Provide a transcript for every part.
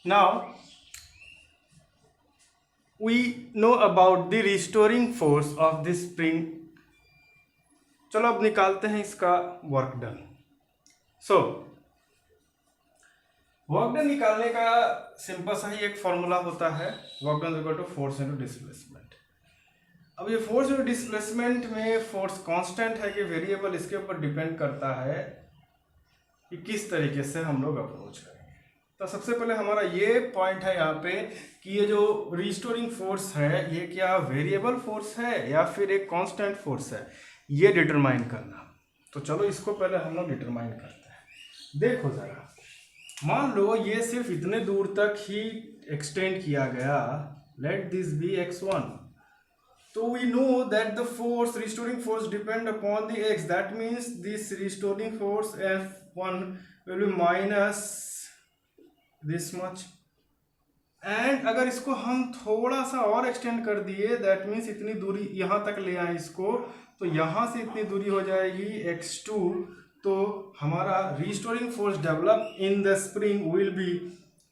Now we know about the restoring force of this spring. चलो अब निकालते हैं इसका work done. So work done निकालने का सिंपल सा ही एक फॉर्मूला होता है, work done equal to force into displacement. अब ये फोर्स इनटू डिस्प्लेसमेंट में फोर्स कांस्टेंट है कि वेरिएबल, इसके ऊपर डिपेंड करता है कि किस तरीके से हम लोग अप्रोच करेंगे. तो सबसे पहले हमारा ये पॉइंट है यहाँ पे कि ये जो रिस्टोरिंग फोर्स है ये क्या वेरिएबल फोर्स है या फिर एक कांस्टेंट फोर्स है, ये डिटरमाइन करना. तो चलो इसको पहले हम लोग डिटरमाइन करते हैं. देखो जरा, मान लो ये सिर्फ इतने दूर तक ही एक्सटेंड किया गया, लेट दिस बी x1. तो we know that the force restoring force depend upon the x. That means this restoring force F1 will be minus this much. And अगर इसको हम थोड़ा सा और एक्सटेंड कर दिए, दैट मीन्स इतनी दूरी यहाँ तक ले आए इसको, तो यहाँ से इतनी दूरी हो जाएगी x2. तो हमारा restoring force develop in the spring will be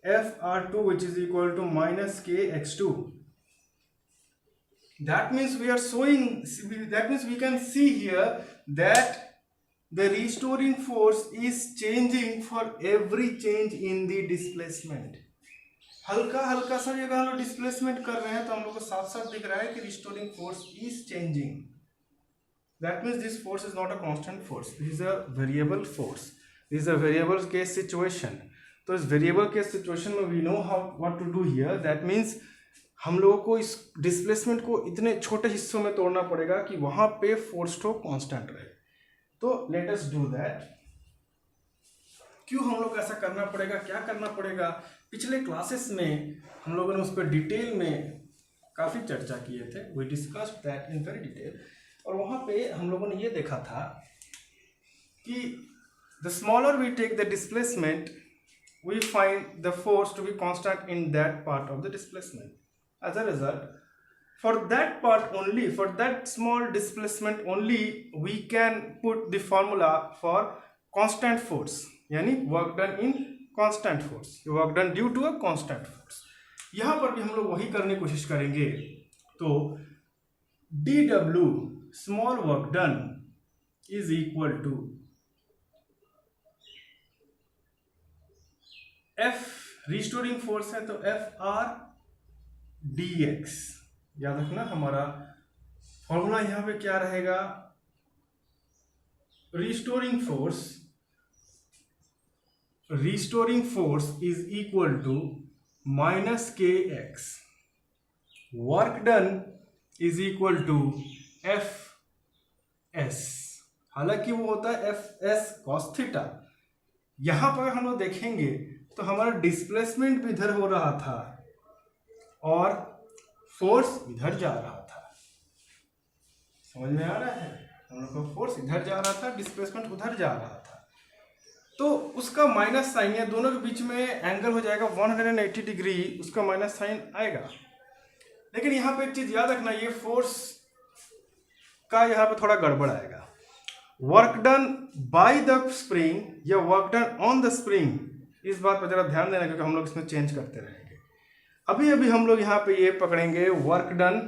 Fr2 which is equal to minus kx2. That means we are showing, that means we can see here that the restoring force is changing for every change in the displacement. हल्का हल्का सा अगर हम लोग displacement कर रहे हैं तो हम लोग को साफ साफ दिख रहा है कि restoring force is changing. That means this force is not a constant force. This is a variable force. This is a variable case situation. तो इस variable case situation में we know how what to do here. That means हम लोगों को इस displacement को इतने छोटे हिस्सों में तोड़ना पड़ेगा कि वहां पे फोर्स तो कांस्टेंट रहे. तो लेट अस डू दैट. क्यों हम लोग ऐसा करना पड़ेगा, क्या करना पड़ेगा? पिछले क्लासेस में हम लोगों ने उस पर डिटेल में काफ़ी चर्चा किए थे. We discussed that in very detail. और वहाँ पे हम लोगों ने ये देखा था कि the smaller we take the displacement we find the force to be constant in that part of the displacement. As a result, for that part only, for that small displacement only we can put the formula for constant force, यानी work done in constant force, work done due to a constant force. यहाँ पर भी हम लोग वही करने की कोशिश करेंगे. तो dw small work done is equal to F restoring force है तो Fr dx. याद रखना हमारा फॉर्मूला यहां पे क्या रहेगा, restoring force is equal to minus kx. Work done is equal to F S. हालांकि वो होता है एफ एस कॉस थीटा. यहां पर हम लोग देखेंगे तो हमारा डिस्प्लेसमेंट भी इधर हो रहा था और फोर्स इधर जा रहा था. समझ में आ रहा है? हम लोग का फोर्स इधर जा रहा था, डिस्प्लेसमेंट उधर जा रहा था. तो उसका माइनस साइन है, दोनों के बीच में एंगल हो जाएगा 180 डिग्री, उसका माइनस साइन आएगा. लेकिन यहाँ पे एक चीज याद रखना, ये फोर्स का यहाँ पे थोड़ा गड़बड़ आएगा. Work done by the spring या work done on the spring, इस बात पर जरा ध्यान देना क्योंकि हम लोग इसमें चेंज करते रहेंगे. अभी अभी हम लोग यहाँ पे ये पकड़ेंगे वर्क डन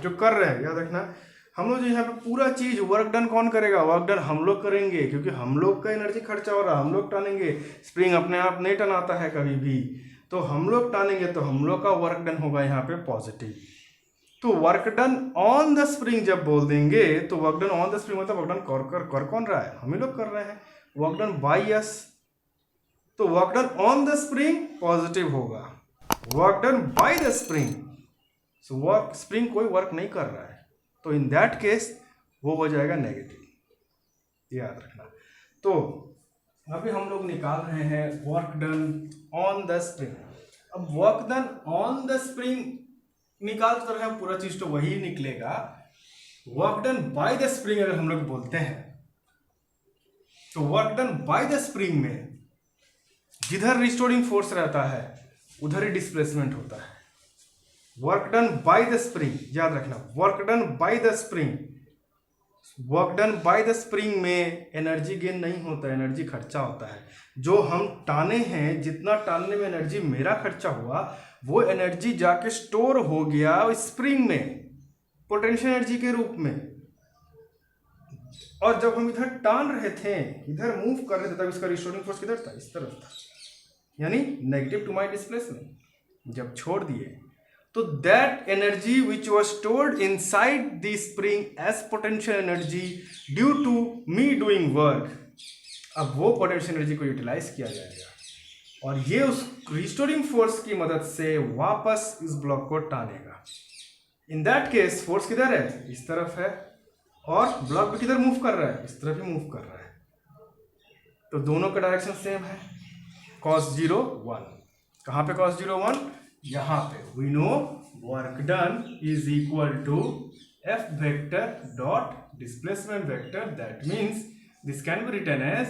जो कर रहे हैं. याद रखना हम लोग जो यहाँ पे पूरा चीज वर्क डन कौन करेगा, वर्क डन हम लोग करेंगे क्योंकि हम लोग का एनर्जी खर्चा हो रहा है, हम लोग टानेंगे. स्प्रिंग अपने आप नहीं टनाता है कभी भी, तो हम लोग टानेंगे तो हम लोग का वर्क डन होगा यहाँ पे पॉजिटिव. तो work done on the spring जब बोल देंगे तो work done on the spring मतलब वर्क डन कर कौन रहा है, हम ही लोग कर रहे हैं. वर्क डन बाय यस, तो work done on the spring positive होगा. Work done by the spring, so work spring कोई वर्क नहीं कर रहा है तो इन दैट केस वो हो जाएगा नेगेटिव. याद रखना. तो अभी हम लोग निकाल रहे हैं work done on the spring. अब work done on the spring निकाल तो रहे हैं, पूरा चीज तो वही निकलेगा. Work done by the spring अगर हम लोग बोलते हैं तो work done by the spring में जिधर रिस्टोरिंग फोर्स रहता है उधर ही डिस्प्लेसमेंट होता है. Work done by the spring, याद रखना, work done by the spring. Work done by the spring में एनर्जी गेन नहीं होता है, एनर्जी खर्चा होता है। जो हम टाने हैं, जितना टानने में एनर्जी मेरा खर्चा हुआ, वो एनर्जी जाके स्टोर हो गया स्प्रिंग में पोटेंशियल एनर्जी के रूप में। और जब हम इधर टान रहे थे, इधर मूव कर रहे थे, तब इसका रिस्टोरिंग फोर्स किधर था? इस तरफ था, यानी नेगेटिव टू माई डिस्प्लेसमेंट। जब छोड़ दिए तो that energy which was stored inside the spring as potential energy due to me doing work, अब वो पोटेंशियल एनर्जी को यूटिलाइज किया जाएगा और ये उस रिस्टोरिंग फोर्स की मदद से वापस इस ब्लॉक को टानेगा। इन दैट केस फोर्स किधर है? इस तरफ है, और ब्लॉक भी किधर मूव कर रहा है? इस तरफ ही मूव कर रहा है। तो दोनों का डायरेक्शन सेम है, cos 0 1। कहाँ पे cos 0 1? यहाँ पे। We know work done is equal to F vector dot displacement vector, that means this can be written as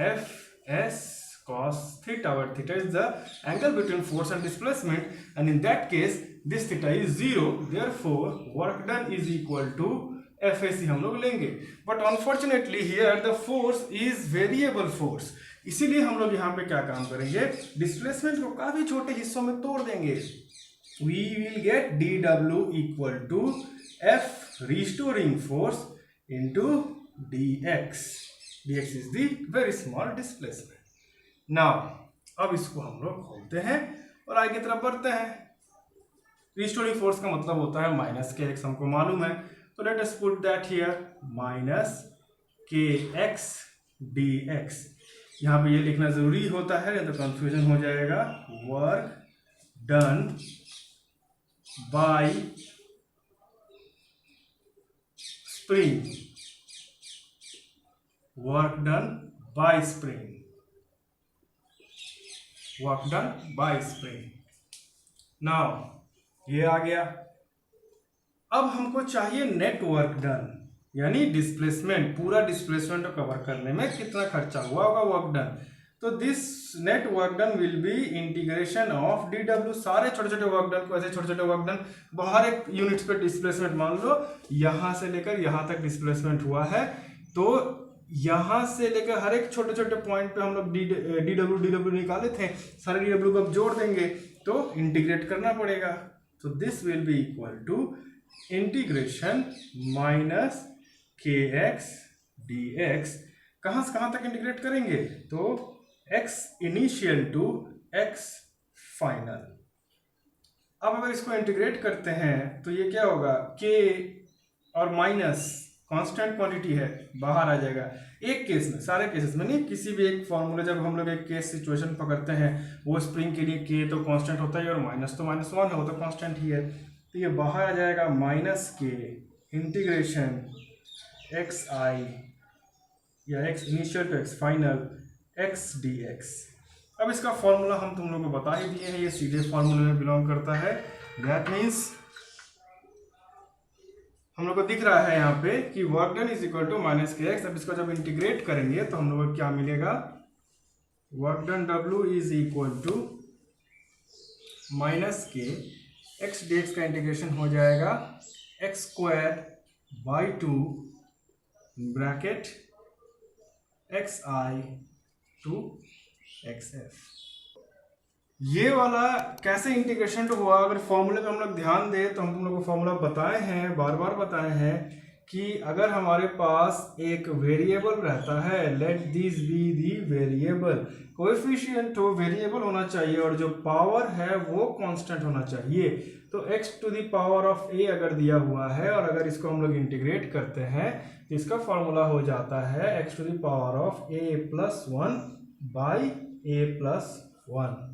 Fs cos theta, where theta is the angle between force and displacement, and in that case this theta is 0, therefore work done is equal to FAC हम लोग लेंगे। But unfortunately here the force is variable force, इसीलिए हम लोग यहाँ पे क्या काम करेंगे? डिस्प्लेसमेंट को काफी छोटे हिस्सों में तोड़ देंगे। We will get dW equal to F restoring force into dx। dx is the very small displacement. Now अब इसको हम लोग खोलते हैं और आगे की तरफ बढ़ते हैं। रिस्टोरिंग फोर्स का मतलब होता है माइनस के एक्स, हमको मालूम है, तो let us put that here minus K X dx। यहाँ पे ये लिखना जरूरी होता है, तो कंफ्यूजन हो जाएगा। Work done bye spring, work done bye spring, work done bye spring. Now ये आ गया। अब हमको चाहिए नेट वर्क डन, यानी डिस्प्लेसमेंट, पूरा डिस्प्लेसमेंट को कवर करने में कितना खर्चा हुआ होगा वर्क डन। तो this net work done will be integration of dW, सारे छोटे छोटे वर्क डन को, ऐसे छोटे छोटे वर्क डन, बाहर एक यूनिट्स पे डिस्प्लेसमेंट मान लो, यहां से लेकर यहां तक डिस्प्लेसमेंट हुआ है, तो यहां से लेकर हर एक छोटे छोटे पॉइंट पे हम लोग dW निकाले थे, सारे dW को अब जोड़ देंगे तो इंटीग्रेट करना पड़ेगा। तो this will be equal to integration minus K X dx। कहाँ से कहाँ तक इंटीग्रेट करेंगे? तो x initial to x final. अब अगर इसको इंटीग्रेट करते हैं तो ये क्या होगा? k और माइनस कांस्टेंट क्वांटिटी है, बाहर आ जाएगा। एक केस में, सारे केसेस में नहीं, किसी भी एक फॉर्मूला जब हम लोग एक केस सिचुएशन पकड़ते हैं, वो स्प्रिंग के लिए k तो कांस्टेंट होता है और माइनस तो -1 है, वो तो कांस्टेंट ही है, तो ये बाहर आ जाएगा माइनस के इंटीग्रेशन xi या x initial to x final x dx। अब इसका फॉर्मूला हम तुम लोग को बता ही दिए हैं, ये सीधे फॉर्मूले में बिलोंग करता है। दैट मीन्स हम लोग को दिख रहा है यहाँ पे कि work done is equal to minus K X. अब इसको जब इंटीग्रेट करेंगे तो हम लोग को क्या मिलेगा? Work done W is equal to minus K X dx का इंटीग्रेशन हो जाएगा x square by 2 bracket xi to xf। ये वाला कैसे इंटीग्रेशन हुआ? अगर फॉर्मूले पे हम लोग ध्यान दें तो हम तुम लोग को फॉर्मूला बताए हैं, बार बार बताए हैं कि अगर हमारे पास एक वेरिएबल रहता है, let this be the variable, coefficient हो वेरिएबल होना चाहिए और जो पावर है वो कांस्टेंट होना चाहिए। तो x to the power of a अगर दिया हुआ है और अगर इसको हम लोग इंटीग्रेट करते हैं तो इसका फॉर्मूला हो जाता है x to the power of a plus 1 by a plus 1।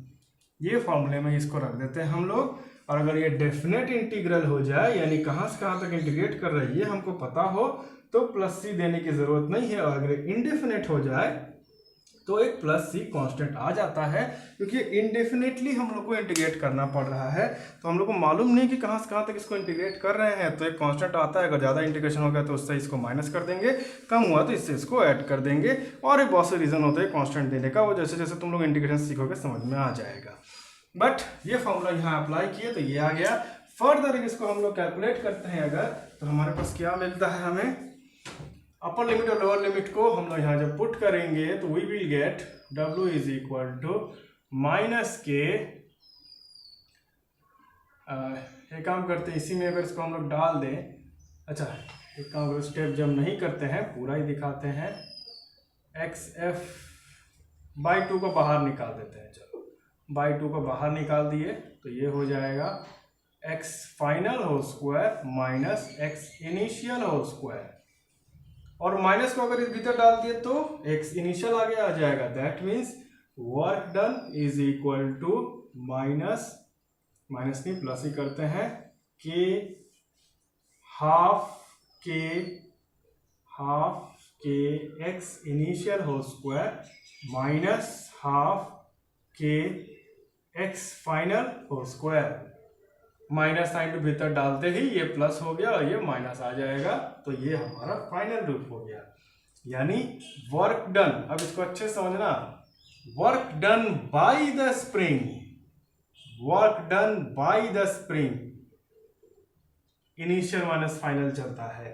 ये फॉर्मूले में इसको रख देते हैं हम लोग। और अगर ये डेफिनेट इंटीग्रल हो जाए, यानी कहाँ से कहाँ तक इंटीग्रेट कर रही है हमको पता हो, तो प्लस सी देने की जरूरत नहीं है। और अगर इनडेफिनेट हो जाए तो एक प्लस सी कांस्टेंट आ जाता है, क्योंकि इनडेफिनेटली हम लोग को इंटीग्रेट करना पड़ रहा है, तो हम लोग को मालूम नहीं कि कहाँ से कहाँ तक इसको इंटीग्रेट कर रहे हैं, तो एक कांस्टेंट आता है। अगर ज़्यादा इंटीग्रेशन हो गया तो उससे इसको माइनस कर देंगे, कम हुआ तो इससे इसको ऐड कर देंगे। और एक बहुत से रीज़न होते हैं कांस्टेंट देने का, वो जैसे जैसे तुम लोग इंटीग्रेशन सीखोगे समझ में आ जाएगा। बट ये फॉर्मूला यहाँ अप्लाई किए तो ये आ गया। फर्दर इसको हम लोग कैलकुलेट करते हैं अगर, तो हमारे पास क्या मिलता है हमें? अपर लिमिट और लोअर लिमिट को हम लोग यहाँ जब पुट करेंगे तो we will get W is equal to minus K, एक काम करते हैं इसी में अगर इसको हम लोग डाल दें, अच्छा एक काम करो, स्टेप जब नहीं करते हैं पूरा ही दिखाते हैं, XF/2 को बाहर निकाल देते हैं, चलो by2 को बाहर निकाल दिए तो ये हो जाएगा x final whole square minus x initial whole square, और माइनस को अगर इस भीतर डाल दिए तो x इनिशियल आगे आ जाएगा, that means work done is equal to minus नहीं प्लस ही करते हैं के half k x initial whole square minus half k x final whole square, minus sign भीतर डालते ही ये प्लस हो गया और ये माइनस आ जाएगा, तो ये हमारा फाइनल रूप हो गया। यानी वर्क डन, अब इसको अच्छे से समझना, work done by the spring, work done by the spring, initial minus final चलता है।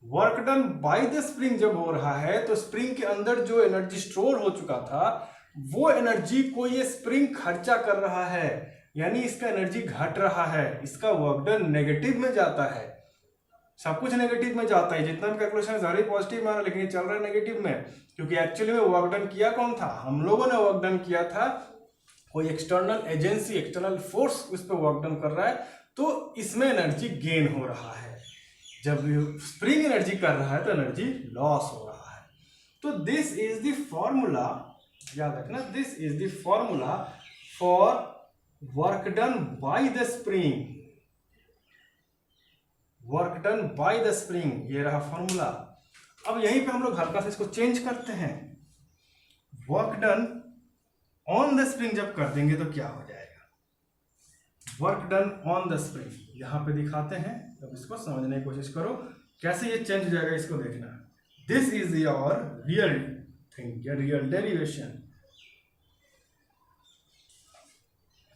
Work done by the spring जब हो रहा है तो स्प्रिंग के अंदर जो एनर्जी स्टोर हो चुका था वो एनर्जी को ये स्प्रिंग खर्चा कर रहा है, यानी इसका एनर्जी घट रहा है, इसका वर्क डन नेगेटिव में जाता है, सब कुछ नेगेटिव में जाता है, जितना भी कैलकुलेशन सारे पॉजिटिव में आ रहा है लेकिन ये चल रहा है नेगेटिव में, क्योंकि एक्चुअली में वर्क डन किया कौन था, हम लोगों ने वर्क डन किया था, कोई एक्सटर्नल एजेंसी एक्सटर्नल फोर्स उस पर वर्क डन कर रहा है, तो इसमें एनर्जी गेन हो रहा है, जब स्प्रिंग एनर्जी कर रहा है तो एनर्जी लॉस हो रहा है। तो दिस इज द फॉर्मूला, याद रखना, this is the formula for work done by the spring, work done by the spring, ये रहा फॉर्मूला। अब यहीं पे हम लोग हल्का से इसको चेंज करते हैं, work done on the spring जब कर देंगे तो क्या हो जाएगा, work done on the spring, यहां पे दिखाते हैं, अब इसको समझने की कोशिश करो कैसे ये चेंज हो जाएगा, इसको देखना। This is your real thing, या real derivation,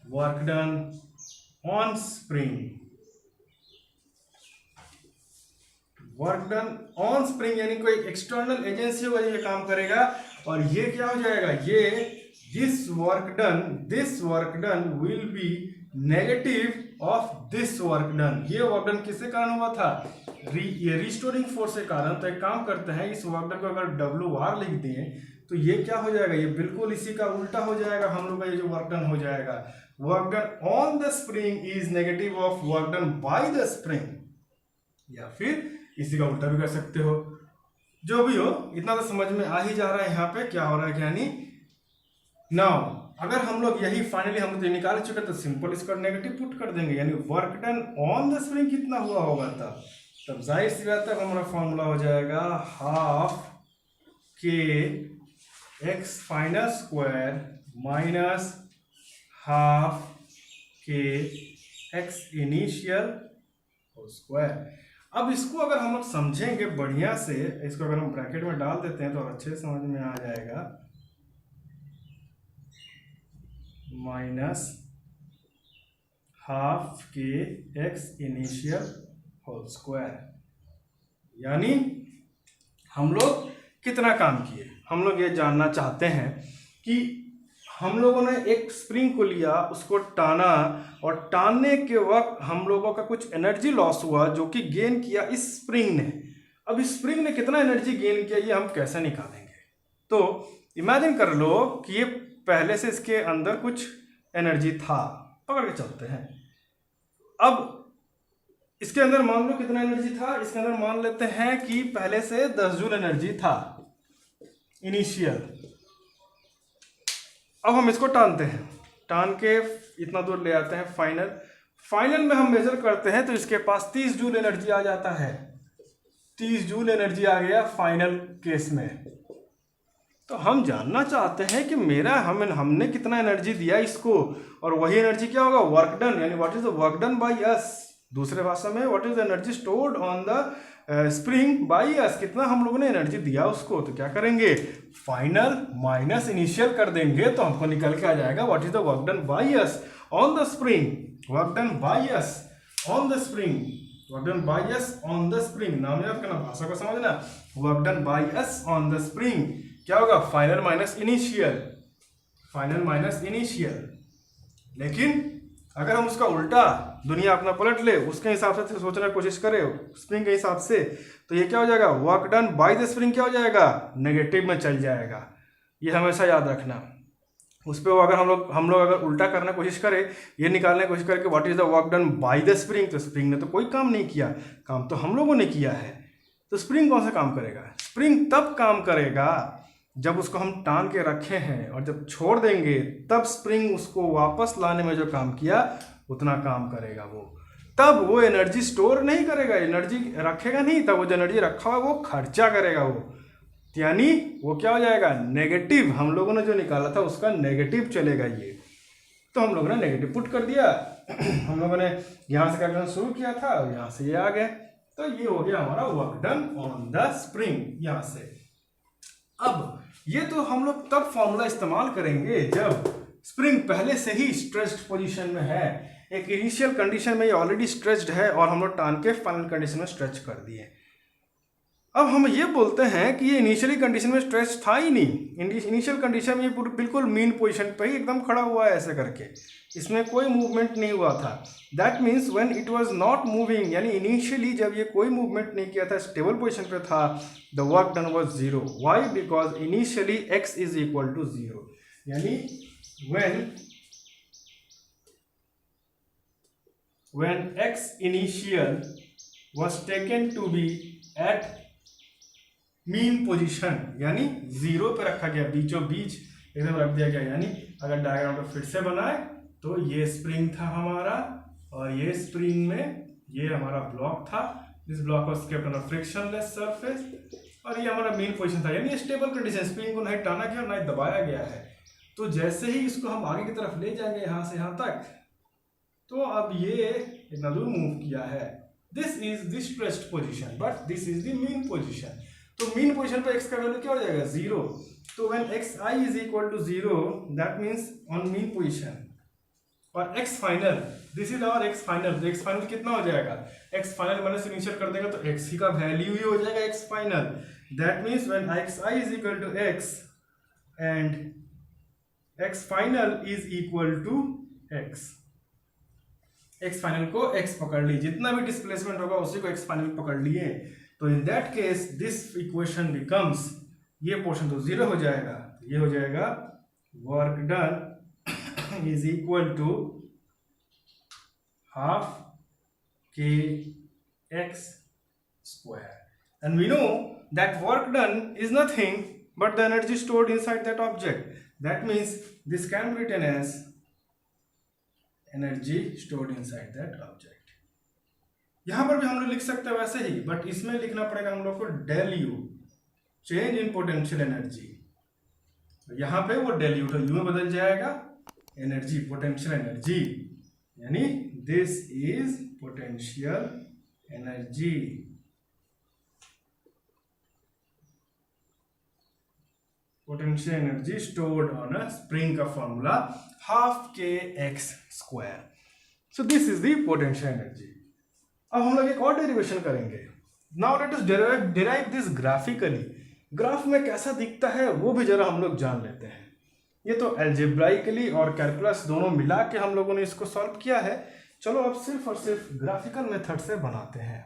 work done on spring, work done on spring यानी कोई एक्सटर्नल एजेंसी होगा ये काम करेगा, और ये क्या हो जाएगा, ये this work done will be negative of this work done, ये वर्क डन किसके कारण हुआ था, ये रिस्टोरिंग फोर्स के कारण। तो एक काम करते हैं, इस वर्क डन को अगर WR लिख दें तो ये क्या हो जाएगा, ये बिल्कुल इसी का उल्टा हो जाएगा, हम लोग का ये जो वर्क डन हो जाएगा, work done on the spring is negative of work done by the spring, या फिर इसी का उल्टा भी कर सकते हो, जो भी हो इतना तो समझ में आ ही जा रहा है यहाँ पे क्या हो रहा है, यानी नाउ अगर हम लोग यही फाइनली हम लोग निकाल चुके तो सिंपल इसका नेगेटिव पुट कर देंगे, यानी work done on the spring कितना हुआ होगा, तब जाहिर सी बात है हमारा फॉर्मूला हो जाएगा half k x final square minus half k x initial square. अब इसको अगर हम लोग समझेंगे बढ़िया से, इसको अगर हम ब्रैकेट में डाल देते हैं तो अच्छे समझ में आ जाएगा, minus half k x initial whole square, यानी हम लोग कितना काम किए, हम लोग ये जानना चाहते हैं कि हम लोगों ने एक स्प्रिंग को लिया, उसको टाना, और टानने के वक्त हम लोगों का कुछ एनर्जी लॉस हुआ जो कि गेन किया इस स्प्रिंग ने। अब इस स्प्रिंग ने कितना एनर्जी गेन किया ये हम कैसे निकालेंगे, तो इमेजिन कर लो कि ये पहले से इसके अंदर कुछ एनर्जी था, पकड़ के चलते हैं, अब इसके अंदर मान लो कितना एनर्जी था, इसके अंदर मान लेते हैं कि पहले से 10 जूल एनर्जी था इनिशियल। अब हम इसको टानते हैं, टान के इतना दूर ले आते हैं फाइनल में हम मेजर करते हैं तो इसके पास 30 जूल एनर्जी आ जाता है, 30 जूल एनर्जी आ गया फाइनल केस में। तो हम जानना चाहते हैं कि हमने कितना एनर्जी दिया इसको, और वही एनर्जी क्या होगा, वर्क डन, यानी what is the work done by us, दूसरे भाषा में what is the energy stored on the spring by us, कितना हम लोगों ने एनर्जी दिया उसको। तो क्या करेंगे, फाइनल माइनस इनिशियल कर देंगे तो हमको निकल के आ जाएगा what is the work done by us on the spring, work done by us on the spring work done by S on the spring, नाम याद करना, भाषा को समझना, work done by S on the spring क्या होगा, final minus initial, final minus initial. लेकिन अगर हम उसका उल्टा दुनिया अपना पलट ले, उसके हिसाब से सोचने की कोशिश करें स्प्रिंग के हिसाब से, तो ये क्या हो जाएगा, work done by the spring क्या हो जाएगा, नेगेटिव में चल जाएगा। ये हमेशा याद रखना। उस पर अगर हम लोग अगर उल्टा करने की कोशिश करें, ये निकालने की कोशिश करें कि what is the work done by the spring, तो स्प्रिंग ने तो कोई काम नहीं किया, काम तो हम लोगों ने किया है। तो स्प्रिंग कौन सा काम करेगा, स्प्रिंग तब काम करेगा जब उसको हम टांग के रखे हैं, और जब छोड़ देंगे तब स्प्रिंग उसको वापस लाने में जो काम किया उतना काम करेगा वो। तब वो एनर्जी स्टोर नहीं करेगा, एनर्जी रखेगा नहीं, तब वो जो एनर्जी रखा हुआ वो खर्चा करेगा वो, यानी वो क्या हो जाएगा, नेगेटिव। हम लोगों ने जो निकाला था उसका नेगेटिव चलेगा ये, तो हम लोगों ने नेगेटिव पुट कर दिया। हम लोगों ने यहाँ से क्या शुरू किया था, यहाँ से ये आ गए, तो ये हो गया हमारा work done on the spring यहाँ से। अब ये तो हम लोग तब फॉर्मूला इस्तेमाल करेंगे जब स्प्रिंग पहले से ही स्ट्रेच्ड पोजीशन में है, एक इनिशियल कंडीशन में ये ऑलरेडी स्ट्रेच्ड है और हम लोग टान के फाइनल कंडीशन में स्ट्रेच कर दिए। अब हम ये बोलते हैं कि ये इनिशियली कंडीशन में स्ट्रेच था ही नहीं, इनिशियल कंडीशन में ये बिल्कुल मीन पोजीशन पे ही एकदम खड़ा हुआ है ऐसे करके, इसमें कोई मूवमेंट नहीं हुआ था। That means when it was not moving, यानी इनिशियली जब ये कोई मूवमेंट नहीं किया था, स्टेबल पोजीशन पे था, the work done was zero. Why, because initially x is equal to zero, यानी when x initial was taken to be at mean position, यानी जीरो पे रखा गया, बीचों बीच एकदम रख दिया गया। यानी अगर डायग्राम को फिर से बनाए तो ये स्प्रिंग था हमारा, और ये स्प्रिंग में ये हमारा ब्लॉक था, this block was kept on a frictionless surface, और ये हमारा मेन पोजीशन था, यानी स्टेबल कंडीशन, स्प्रिंग को नहीं टाना गया नहीं दबाया गया है। तो जैसे ही इसको हम आगे की तरफ ले जाएंगे यहाँ से यहाँ तक, तो अब ये इतना दूर मूव किया है, this is the stretched position, but this is the mean position. तो मीन पोजीशन पे x का वैल्यू क्या हो जाएगा, जीरो। तो when xi is equal to zero, that means on mean position, और x final, this is our x final. तो x final कितना हो जाएगा, x फाइनल माइनस इनिशियल कर देगा तो x ही का वैल्यू ही हो जाएगा x final. That means when xi is equal to x and x final is equal to x, x final को x पकड़ ली, जितना भी डिस्प्लेसमेंट होगा उसी को x फाइनल पकड़ लिए। तो in that case this equation becomes, ये पोर्शन तो जीरो हो जाएगा, ये हो जाएगा work done is equal to half k x square, and we know that work done is nothing but the energy stored inside that object. That means this can be written as energy stored inside that object. यहां पर भी हम लोग लिख सकते हैं वैसे ही, but इसमें लिखना पड़ेगा हम लोग को del U, change in potential energy. यहां पे वो डेल यू में बदल जाएगा एनर्जी, पोटेंशियल एनर्जी, यानी this is potential energy. Potential energy stored on a spring का formula half k x square. So this is the potential energy. अब हम लोग एक और डेरिवेशन करेंगे। Now let us derive this graphically. Graph में कैसा दिखता है वो भी जरा हम लोग जान लेते हैं। ये तो एल्जेब्राइकली और कैलकुलस दोनों मिला के हम लोगों ने इसको सॉल्व किया है। चलो अब सिर्फ और सिर्फ ग्राफिकल मेथड से बनाते हैं।